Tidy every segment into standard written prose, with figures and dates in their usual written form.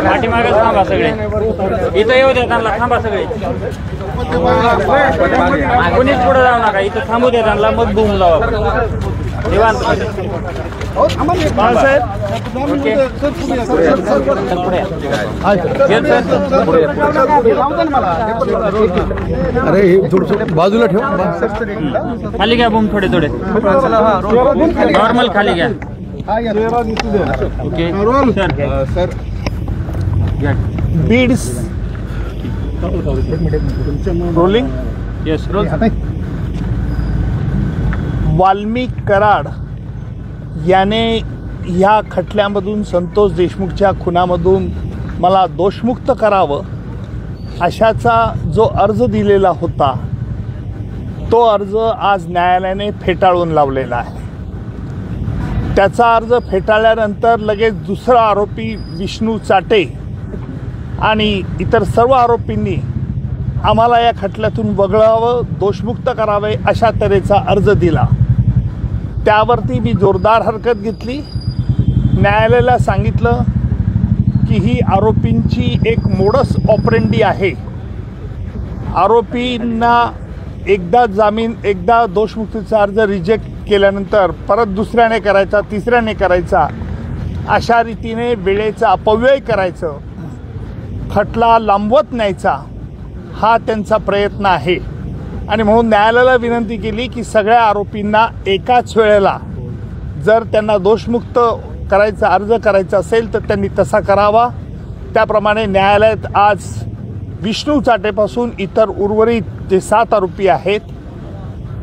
पाठीमागे थांबा सगळे, इथं येऊ द्या त्यांना, थांबा सगळे, कोणीच पुढे जाऊ नका, इथं थांबू द्या त्यांना, मग बूम लावा निवांत. बाळासाहेब अरे बाजूला ठेव, खाली घ्या बूम, थोडे थोडे नॉर्मल खाली घ्या. Okay sir beads rolling. Yes roll. Valmik Karad याने ह्या खटल्यामधून संतोष देशमुखच्या खुनामधून मला दोषमुक्त करावं अशाचा जो अर्ज दिलेला होता तो अर्ज आज न्यायालयाने फेटाळून लावलेला आहे. त्याचा अर्ज फेटाळल्यानंतर लगेच दुसरा आरोपी विष्णू चाटे आणि इतर सर्व आरोपींनी आम्हाला या खटल्यातून वगळावं, दोषमुक्त करावे अशा तऱ्हेचा अर्ज दिला. त्यावरती मी जोरदार हरकत घेतली. न्यायालयाला सांगितलं की ही आरोपींची एक मोडस ऑपरेंडी आहे. आरोपींना एकदा दोषमुक्तीचा अर्ज रिजेक्ट केल्यानंतर परत दुसऱ्याने करायचा, तिसऱ्याने करायचा, अशा रीतीने वेळेचा अपव्यय करायचं, खटला लांबवत न्यायचा हा त्यांचा प्रयत्न आहे. आणि म्हणून न्यायालयाला विनंती केली की सगळ्या आरोपींना एकाच वेळेला जर त्यांना दोषमुक्त करायचा अर्ज करायचा असेल तर त्यांनी तसा करावा. त्याप्रमाणे न्यायालयात आज विष्णू चाटेपासून इतर उर्वरित जे 7 आरोपी आहेत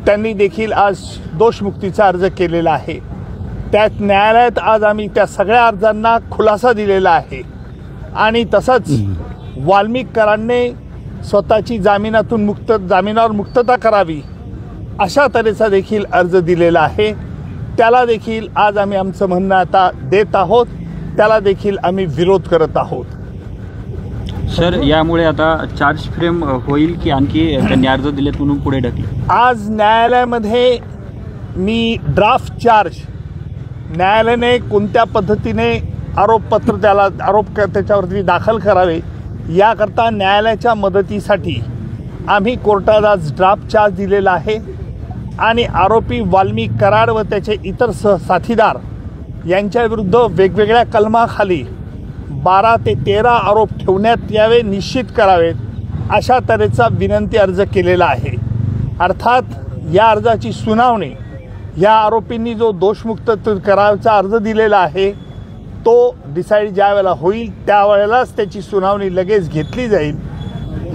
त्यांनी देखील आज दोषमुक्तीचा अर्ज केलेला आहे. त्यात न्यायालयात आज आम्ही त्या सगळ्या अर्जांना खुलासा दिलेला आहे. आणि तसंच वाल्मिक कराडने स्वतःची जामिनावर मुक्तता करावी अशा तऱ्हेचा देखील अर्ज दिलेला आहे. त्याला देखील आज आम्ही आमचं म्हणणं आता देत आहोत, त्याला देखील आम्ही विरोध करत आहोत. सर यामुळे आता चार्ज फ्रेम होईल की आणखी त्यांनी अर्ज दिलेत म्हणून पुढे ढकले? आज न्यायालयामध्ये मी ड्राफ्ट चार्ज न्यायालयाने कोणत्या पद्धतीने आरोपपत्र त्याच्यावरती दाखल करावे याकरता न्यायालयाच्या मदतीसाठी आम्ही कोर्टात आज ड्राफ्ट चार्ज दिलेला आहे. आणि आरोपी वाल्मिक कराड व त्याचे इतर साथीदार यांच्याविरुद्ध वेगवेगळ्या कलमाखाली 12 ते 13 आरोप ठेवण्यात यावे, निश्चित करावेत अशा तऱ्हेचा विनंती अर्ज केलेला आहे. अर्थात या अर्जाची सुनावणी या आरोपींनी जो दोषमुक्त करायचा अर्ज दिलेला आहे तो डिसाईड ज्या वेळेला होईल त्यावेळेलाच त्याची सुनावणी लगेच घेतली जाईल.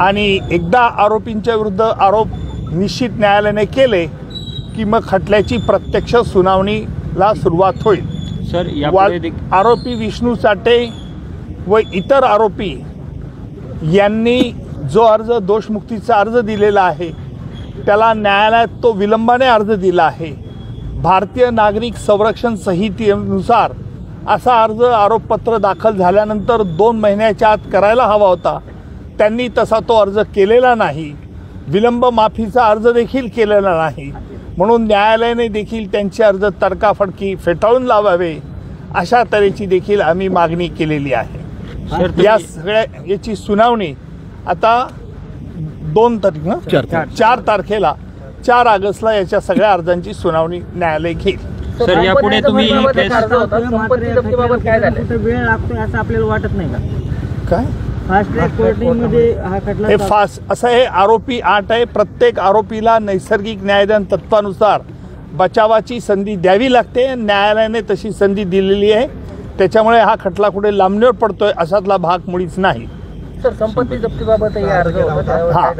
आणि एकदा आरोपींच्या विरुद्ध आरोप निश्चित न्यायालयाने केले की मग खटल्याची प्रत्यक्ष सुनावणीला सुरुवात होईल. सर आरोपी विष्णू चाटे व इतर आरोपी यांनी जो अर्ज दोषमुक्तीचा अर्ज दिलेला आहे त्याला न्यायालयात तो विलंबाने अर्ज दिला आहे. भारतीय नागरिक संरक्षण संहितेनुसार असा अर्ज आरोपपत्र दाखल झाल्यानंतर 2 महिन्याच्या आत करायला हवा होता. त्यांनी तसा तो अर्ज केलेला नाही. विलंब माफीचा अर्ज देखील केलेला नाही. म्हणून न्यायालयाने देखील त्यांचे अर्ज तडकाफडकी फेटाळून लावावे अशा तऱ्हेची देखील आम्ही मागणी केलेली आहे. या सगळ्या याची सुनावणी आता 4 तारखेला 4 ऑगस्टला याच्या सगळ्या अर्जांची सुनावणी न्यायालय घेईल. सर यापुढे तुम्ही वेळ लागतोय असं आपल्याला वाटत नाही का? काय फास्ट ट्रॅक कोर्टामध्ये हा खटला हे असं हे आरोपी 8 आहे. प्रत्येक आरोपीला नैसर्गिक न्यायदान तत्वानुसार बचावाची संधी द्यावी लागते. न्यायालयाने तशी संधी दिलेली आहे. त्याच्यामुळे हा खटला कुठे लांबणीवर पडतोय असातला भाग मुळीच नाही. सर संपत्ती जप्तीबाबत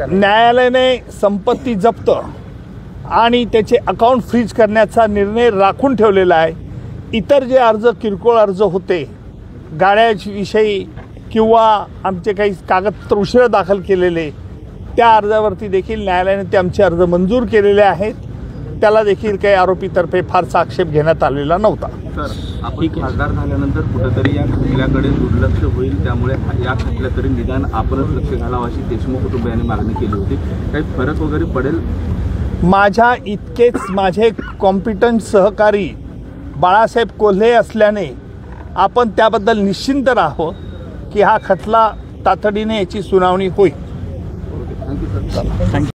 न्यायालयाने संपत्ती जप्त आणि त्याचे अकाउंट फ्रीज करण्याचा निर्णय राखून ठेवलेला आहे. इतर जे अर्ज किरकोळ अर्ज होते गाड्याविषयी किंवा आमचे काही कागदपत्र उशिरा दाखल केलेले त्या अर्जावरती देखील न्यायालयाने ते आमचे अर्ज मंजूर केलेले आहेत. त्याला देखील काही आरोपीतर्फे फारसा आक्षेप घेण्यात आलेला नव्हता. सर, आपण खासदार झाल्यानंतर कुठेतरी या खटल्याकडे दुर्लक्ष होईल, त्यामुळे या खटल्याकडे निदान आपणच लक्ष घालावं अशी देशमुख कुटुंबियांनी मागणी केली होती. काही फरक वगैरे पडेल? माझ्या इतकेच माझे कॉम्पिटंट सहकारी बाळासाहेब कोल्हे असल्याने आपण त्याबद्दल निश्चिंत राहावं की हा खटला तातडीने याची सुनावणी होईल. Thank you sir. थँक्यू.